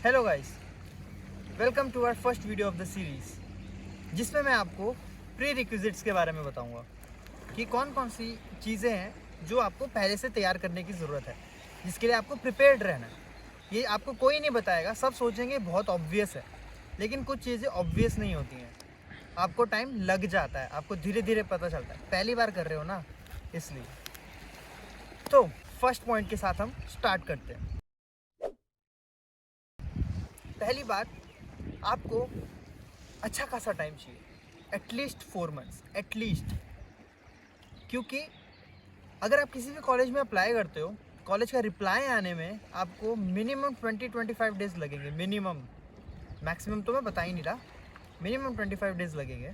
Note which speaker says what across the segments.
Speaker 1: Hello guys, welcome to our first video of the series, जिसमें मैं आपको pre requisites के बारे में बताऊंगा कि कौन कौन सी चीज़ें हैं जो आपको पहले से तैयार करने की ज़रूरत है, जिसके लिए आपको प्रिपेयर्ड रहना है। ये आपको कोई नहीं बताएगा, सब सोचेंगे बहुत ऑब्वियस है, लेकिन कुछ चीज़ें ऑब्वियस नहीं होती हैं। आपको टाइम लग जाता है, आपको धीरे धीरे पता चलता है, पहली बार कर रहे हो ना, इसलिए। तो फर्स्ट पॉइंट के साथ हम स्टार्ट करते हैं। पहली बात, आपको अच्छा खासा टाइम चाहिए, एटलीस्ट 4 मंथ्स, एटलीस्ट। क्योंकि अगर आप किसी भी कॉलेज में अप्लाई करते हो, कॉलेज का रिप्लाई आने में आपको मिनिमम 20-25 डेज लगेंगे, मिनिमम। मैक्सिमम तो मैं बता ही नहीं रहा, मिनिमम 25 डेज लगेंगे।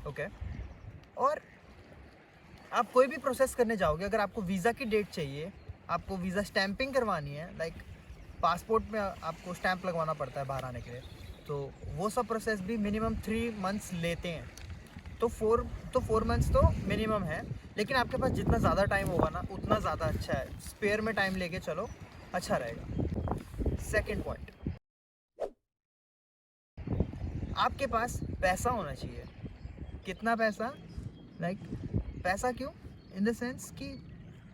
Speaker 1: ओके। और आप कोई भी प्रोसेस करने जाओगे, अगर आपको वीज़ा की डेट चाहिए, आपको वीज़ा स्टैंपिंग करवानी है, लाइक पासपोर्ट में आपको स्टैंप लगवाना पड़ता है बाहर आने के लिए, तो वो सब प्रोसेस भी मिनिमम 3 मंथ्स लेते हैं। तो 4 मंथ्स तो मिनिमम है, लेकिन आपके पास जितना ज़्यादा टाइम होगा ना, उतना ज़्यादा अच्छा है। स्पेयर में टाइम लेके चलो, अच्छा रहेगा। सेकंड पॉइंट, आपके पास पैसा होना चाहिए। कितना पैसा? लाइक पैसा क्यों? इन द सेंस कि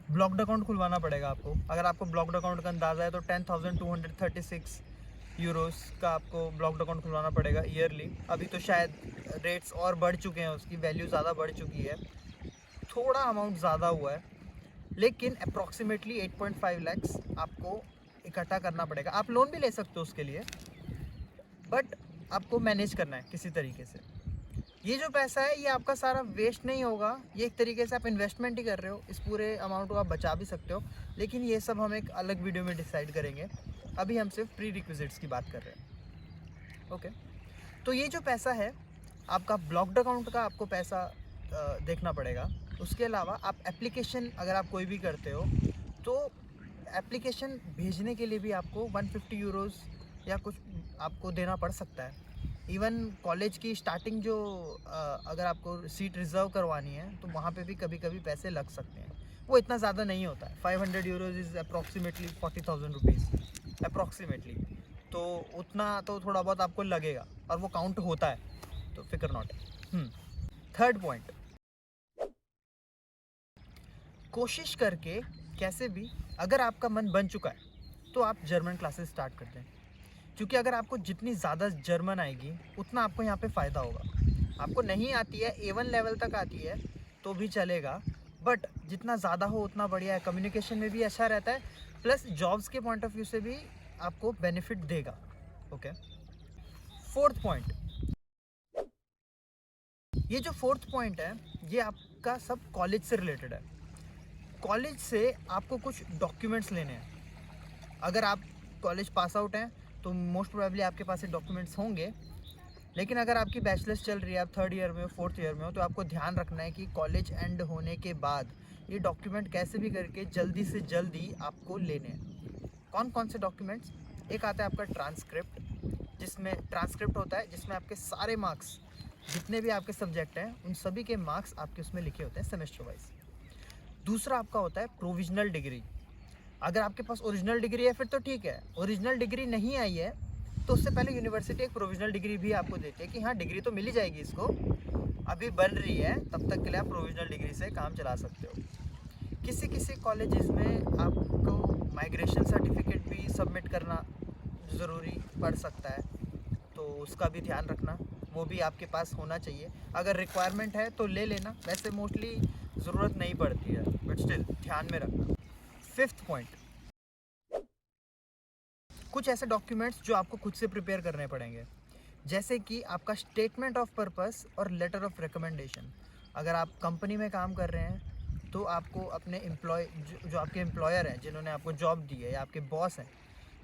Speaker 1: ब्लॉक्ड अकाउंट खुलवाना पड़ेगा आपको। अगर आपको ब्लॉक्ड अकाउंट का अंदाज़ा है तो 10,236 यूरोस का आपको ब्लॉक्ड अकाउंट खुलवाना पड़ेगा ईयरली। अभी तो शायद रेट्स और बढ़ चुके हैं, उसकी वैल्यू ज़्यादा बढ़ चुकी है, थोड़ा अमाउंट ज़्यादा हुआ है, लेकिन अप्रॉक्सीमेटली 8.5 लैक्स आपको इकट्ठा करना पड़ेगा। आप लोन भी ले सकते हो उसके लिए, बट आपको मैनेज करना है किसी तरीके से। ये जो पैसा है, ये आपका सारा वेस्ट नहीं होगा, ये एक तरीके से आप इन्वेस्टमेंट ही कर रहे हो। इस पूरे अमाउंट को आप बचा भी सकते हो, लेकिन ये सब हम एक अलग वीडियो में डिसाइड करेंगे। अभी हम सिर्फ प्री रिक्विजिट्स की बात कर रहे हैं। ओके। तो ये जो पैसा है आपका, ब्लॉक्ड अकाउंट का आपको पैसा देखना पड़ेगा। उसके अलावा आप एप्लीकेशन, अगर आप कोई भी करते हो, तो एप्लीकेशन भेजने के लिए भी आपको 150 यूरोस या कुछ आपको देना पड़ सकता है। इवन कॉलेज की स्टार्टिंग जो अगर आपको सीट रिज़र्व करवानी है, तो वहाँ पे भी कभी कभी पैसे लग सकते हैं। वो इतना ज़्यादा नहीं होता है, 500 euros is approximately 40,000 rupees approximately. तो उतना तो थोड़ा बहुत आपको लगेगा, और वो काउंट होता है, तो फिक्र नॉट। थर्ड पॉइंट, कोशिश करके कैसे भी, अगर आपका मन बन चुका है तो आप जर्मन क्लासेस स्टार्ट कर दें। क्योंकि अगर आपको जितनी ज़्यादा जर्मन आएगी, उतना आपको यहाँ पे फ़ायदा होगा। आपको नहीं आती है, A1 लेवल तक आती है तो भी चलेगा, बट जितना ज़्यादा हो उतना बढ़िया है। कम्युनिकेशन में भी अच्छा रहता है, प्लस जॉब्स के पॉइंट ऑफ व्यू से भी आपको बेनिफिट देगा। ओके। फोर्थ पॉइंट, ये जो फोर्थ पॉइंट है, ये आपका सब कॉलेज से रिलेटेड है। कॉलेज से आपको कुछ डॉक्यूमेंट्स लेने हैं। अगर आप कॉलेज पास आउट हैं तो मोस्ट प्रोबेबली आपके पास ये डॉक्यूमेंट्स होंगे, लेकिन अगर आपकी बैचलर्स चल रही है, आप 3rd ईयर में हो, 4th ईयर में हो, तो आपको ध्यान रखना है कि कॉलेज एंड होने के बाद ये डॉक्यूमेंट कैसे भी करके जल्दी से जल्दी आपको लेने हैं। कौन कौन से डॉक्यूमेंट्स? एक आता है आपका ट्रांसक्रिप्ट, जिसमें ट्रांसक्रिप्ट होता है, जिसमें आपके सारे मार्क्स, जितने भी आपके सब्जेक्ट हैं, उन सभी के मार्क्स आपके उसमें लिखे होते हैं सेमेस्टर वाइज। दूसरा आपका होता है प्रोविजनल डिग्री। अगर आपके पास ओरिजिनल डिग्री है फिर तो ठीक है, ओरिजिनल डिग्री नहीं आई है तो उससे पहले यूनिवर्सिटी एक प्रोविजनल डिग्री भी आपको देती है कि हाँ, डिग्री तो मिल ही जाएगी इसको, अभी बन रही है, तब तक के लिए आप प्रोविजनल डिग्री से काम चला सकते हो। किसी किसी कॉलेजेस में आपको माइग्रेशन सर्टिफिकेट भी सबमिट करना ज़रूरी पड़ सकता है, तो उसका भी ध्यान रखना, वो भी आपके पास होना चाहिए। अगर रिक्वायरमेंट है तो ले लेना, वैसे मोस्टली ज़रूरत नहीं पड़ती है, बट स्टिल ध्यान में रखना। फिफ्थ पॉइंट, कुछ ऐसे डॉक्यूमेंट्स जो आपको खुद से प्रिपेयर करने पड़ेंगे, जैसे कि आपका स्टेटमेंट ऑफ पर्पस और लेटर ऑफ रिकमेंडेशन। अगर आप कंपनी में काम कर रहे हैं तो आपको अपने जो आपके एम्प्लॉयर हैं, जिन्होंने आपको जॉब दी है, या आपके बॉस हैं,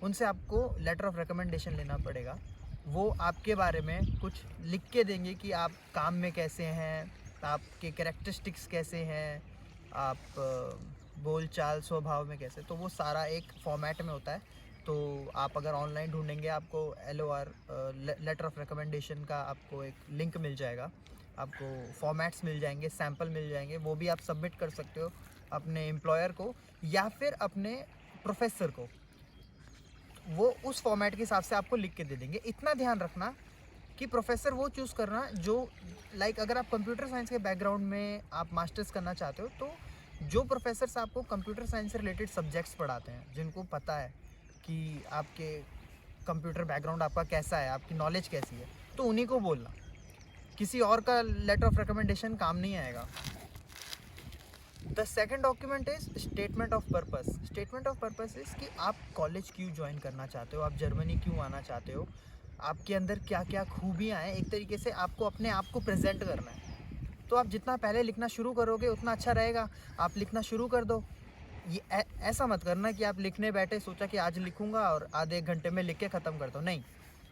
Speaker 1: उनसे आपको लेटर ऑफ रिकमेंडेशन लेना पड़ेगा। वो आपके बारे में कुछ लिख के देंगे कि आप काम में कैसे हैं, आपके कैरेक्टरिस्टिक्स कैसे हैं, आप बोल चाल स्वभाव में कैसे, तो वो सारा एक फॉर्मेट में होता है। तो आप अगर ऑनलाइन ढूंढेंगे, आपको LOR लेटर ऑफ रिकमेंडेशन का आपको एक लिंक मिल जाएगा, आपको फॉर्मेट्स मिल जाएंगे, सैम्पल मिल जाएंगे, वो भी आप सबमिट कर सकते हो अपने एम्प्लॉयर को या फिर अपने प्रोफेसर को। वो उस फॉर्मेट के हिसाब से आपको लिख के दे देंगे। इतना ध्यान रखना कि प्रोफेसर वो चूज़ करना जो अगर आप कंप्यूटर साइंस के बैकग्राउंड में आप मास्टर्स करना चाहते हो, तो जो प्रोफेसर्स आपको कंप्यूटर साइंस से रिलेटेड सब्जेक्ट्स पढ़ाते हैं, जिनको पता है कि आपके कंप्यूटर बैकग्राउंड आपका कैसा है, आपकी नॉलेज कैसी है, तो उन्हीं को बोलना। किसी और का लेटर ऑफ रिकमेंडेशन काम नहीं आएगा। The second document is statement of purpose. Statement of purpose is कि आप कॉलेज क्यों ज्वाइन करना चाहते हो, आप जर्मनी क्यों आना चाहते हो, आपके अंदर क्या क्या खूबियाँ हैं। एक तरीके से आपको अपने आप को प्रेजेंट करना है। तो आप जितना पहले लिखना शुरू करोगे उतना अच्छा रहेगा। आप लिखना शुरू कर दो। ये ऐसा मत करना कि आप लिखने बैठे, सोचा कि आज लिखूंगा और आधे एक घंटे में लिख के ख़त्म कर दो। नहीं,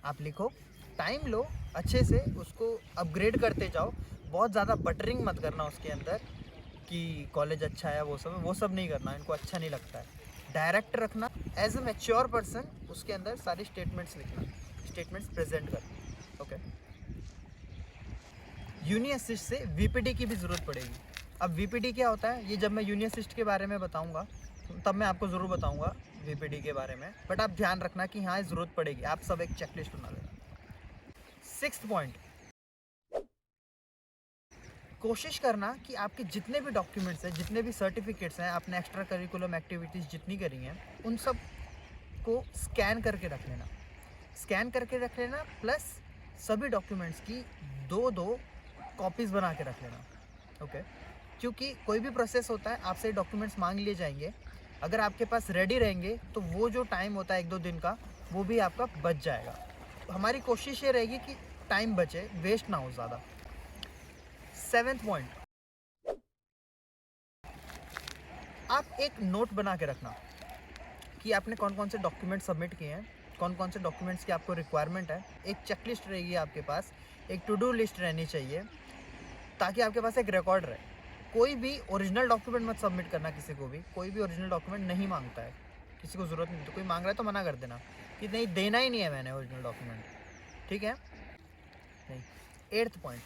Speaker 1: आप लिखो, टाइम लो, अच्छे से उसको अपग्रेड करते जाओ। बहुत ज़्यादा बटरिंग मत करना उसके अंदर कि कॉलेज अच्छा है, वो सब नहीं करना, इनको अच्छा नहीं लगता है। डायरेक्ट रखना, एज अ मैच्योर पर्सन उसके अंदर सारी स्टेटमेंट्स लिखना, स्टेटमेंट्स प्रेजेंट करना। ओके। यूनि असिस्ट से वीपीडी की भी ज़रूरत पड़ेगी। अब वीपीडी क्या होता है, ये जब मैं यूनि असिस्ट के बारे में बताऊंगा तब मैं आपको ज़रूर बताऊंगा वीपीडी के बारे में, बट आप ध्यान रखना कि हाँ ज़रूरत पड़ेगी। आप सब एक चेकलिस्ट बना लेना। 6th पॉइंट, कोशिश करना कि आपके जितने भी डॉक्यूमेंट्स हैं, जितने भी सर्टिफिकेट्स हैं, आपने एक्स्ट्रा करिकुलम एक्टिविटीज़ जितनी करी हैं, उन सब को स्कैन करके रख लेना। स्कैन करके रख लेना, प्लस सभी डॉक्यूमेंट्स की 2 कॉपीज़ बना के रख लेना। ओके। क्योंकि कोई भी प्रोसेस होता है, आपसे डॉक्यूमेंट्स मांग लिए जाएंगे। अगर आपके पास रेडी रहेंगे तो वो जो टाइम होता है 1-2 दिन का, वो भी आपका बच जाएगा। हमारी कोशिश ये रहेगी कि टाइम बचे, वेस्ट ना हो ज़्यादा। 7th पॉइंट, आप एक नोट बना के रखना कि आपने कौन कौन से डॉक्यूमेंट सबमिट किए हैं, कौन कौन से डॉक्यूमेंट्स की आपको रिक्वायरमेंट है। एक चेकलिस्ट रहेगी आपके पास, एक टू डू लिस्ट रहनी चाहिए, ताकि आपके पास एक रिकॉर्ड रहे। कोई भी ओरिजिनल डॉक्यूमेंट मत सबमिट करना किसी को भी। कोई भी ओरिजिनल डॉक्यूमेंट नहीं मांगता है, किसी को ज़रूरत नहीं। तो कोई मांग रहा है तो मना कर देना कि नहीं, देना ही नहीं है मैंने ओरिजिनल डॉक्यूमेंट, ठीक है। नहीं। 8th पॉइंट,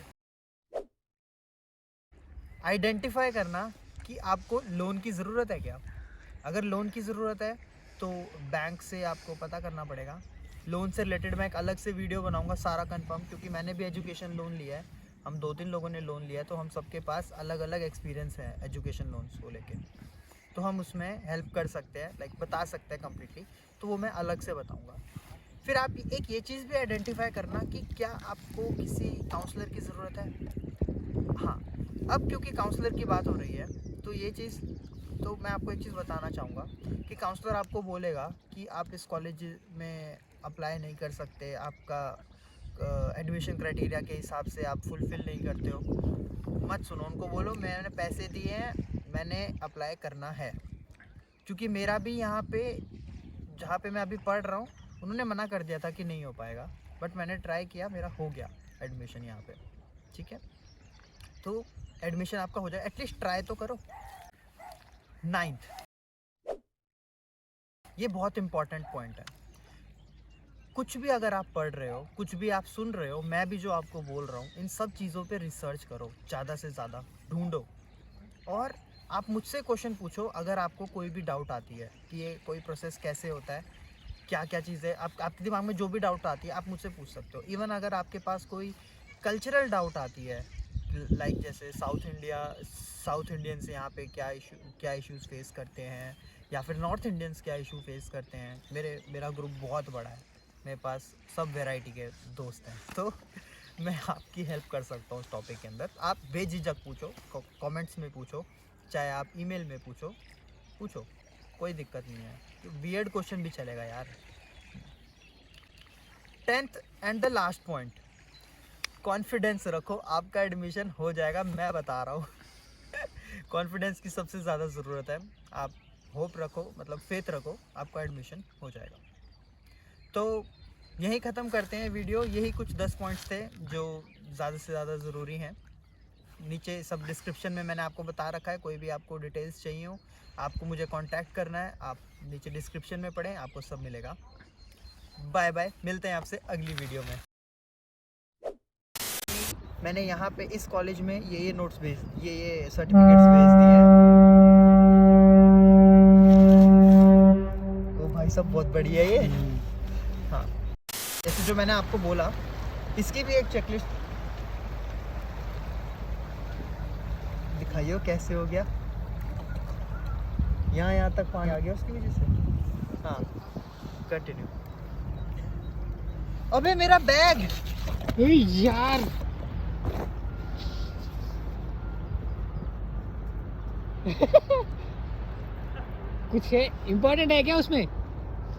Speaker 1: आइडेंटिफाई करना कि आपको लोन की ज़रूरत है क्या। अगर लोन की ज़रूरत है तो बैंक से आपको पता करना पड़ेगा। लोन से रिलेटेड मैं एक अलग से वीडियो बनाऊंगा सारा कंफर्म, क्योंकि मैंने भी एजुकेशन लोन लिया है। हम 2-3 लोगों ने लोन लिया है, तो हम सबके पास अलग अलग एक्सपीरियंस है एजुकेशन लोन्स को लेके, तो हम उसमें हेल्प कर सकते हैं, बता सकते हैं कम्प्लीटली। तो वो मैं अलग से बताऊँगा। फिर आप एक ये चीज़ भी आइडेंटिफाई करना कि क्या आपको किसी काउंसलर की ज़रूरत है। हाँ, अब क्योंकि काउंसलर की बात हो रही है, तो ये चीज़, तो मैं आपको एक चीज़ बताना चाहूँगा कि काउंसलर आपको बोलेगा कि आप इस कॉलेज में अप्लाई नहीं कर सकते, आपका एडमिशन क्राइटेरिया के हिसाब से आप फुलफ़िल नहीं करते हो। मत सुनो उनको, बोलो मैंने पैसे दिए हैं, मैंने अप्लाई करना है। क्योंकि मेरा भी यहाँ पे, जहाँ पे मैं अभी पढ़ रहा हूँ, उन्होंने मना कर दिया था कि नहीं हो पाएगा, बट मैंने ट्राई किया, मेरा हो गया एडमिशन यहाँ पे, ठीक है। तो एडमिशन आपका हो जाए, एटलीस्ट ट्राई तो करो। 9th, ये बहुत इंपॉर्टेंट पॉइंट है। कुछ भी अगर आप पढ़ रहे हो, कुछ भी आप सुन रहे हो, मैं भी जो आपको बोल रहा हूँ, इन सब चीज़ों पे रिसर्च करो, ज़्यादा से ज़्यादा ढूंढो। और आप मुझसे क्वेश्चन पूछो अगर आपको कोई भी डाउट आती है कि ये कोई प्रोसेस कैसे होता है, क्या क्या चीज़ें आपके दिमाग में जो भी डाउट आती है, आप मुझसे पूछ सकते हो। इवन अगर आपके पास कोई कल्चरल डाउट आती है, जैसे साउथ इंडियंस यहाँ पे क्या इश्यूज़ फेस करते हैं, या फिर नॉर्थ इंडियंस क्या इशू फेस करते हैं। मेरा ग्रुप बहुत बड़ा है, मेरे पास सब वैरायटी के दोस्त हैं, तो मैं आपकी हेल्प कर सकता हूँ उस टॉपिक के अंदर। आप बेझिझक पूछो, कमेंट्स में पूछो, चाहे आप ईमेल में पूछो, कोई दिक्कत नहीं है। वियर्ड क्वेश्चन भी चलेगा यार। 10th and the last point, confidence रखो, आपका एडमिशन हो जाएगा, मैं बता रहा हूँ। कॉन्फिडेंस की सबसे ज़्यादा ज़रूरत है। आप होप रखो, मतलब फेथ रखो, आपका एडमिशन हो जाएगा। तो यही ख़त्म करते हैं वीडियो। यही कुछ 10 पॉइंट्स थे जो ज़्यादा से ज़्यादा ज़रूरी हैं। नीचे सब डिस्क्रिप्शन में मैंने आपको बता रखा है। कोई भी आपको डिटेल्स चाहिए हो, आपको मुझे कांटेक्ट करना है, आप नीचे डिस्क्रिप्शन में पढ़ें, आपको सब मिलेगा। बाय बाय, मिलते हैं आपसे अगली वीडियो में। मैंने यहाँ पे इस कॉलेज में ये नोट्स ये सर्टिफिकेट्स भेज दिए हैं। तो भाई सब बहुत बढ़िया है ये। हाँ, जैसे जो मैंने आपको बोला, इसकी भी एक चेकलिस्ट दिखाइए कैसे हो गया। यहाँ तक पानी आ गया उसकी वजह से। हाँ, कंटिन्यू। अबे मेरा बैग
Speaker 2: यार कुछ है इम्पोर्टेंट है क्या उसमें?